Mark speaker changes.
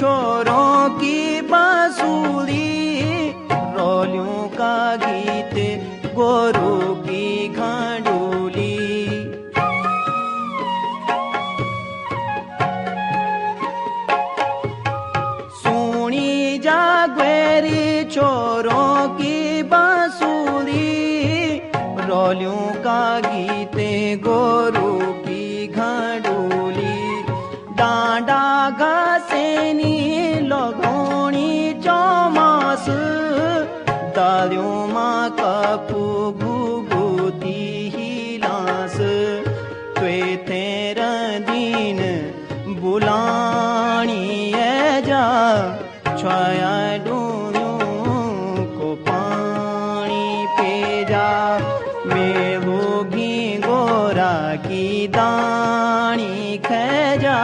Speaker 1: छोरों की बांसुरी, रोलियों का गीत गोरू की घंडोली। सुनी जागवेरी छोरों की बांसुरी, रोलियों का गीत गोरू की घंडोली। डांडा घसेनी लगोणी चौमास, दालियों माँ कपू घुगुती हिलास। त्वे तेरा दिन बुलानी जा छाया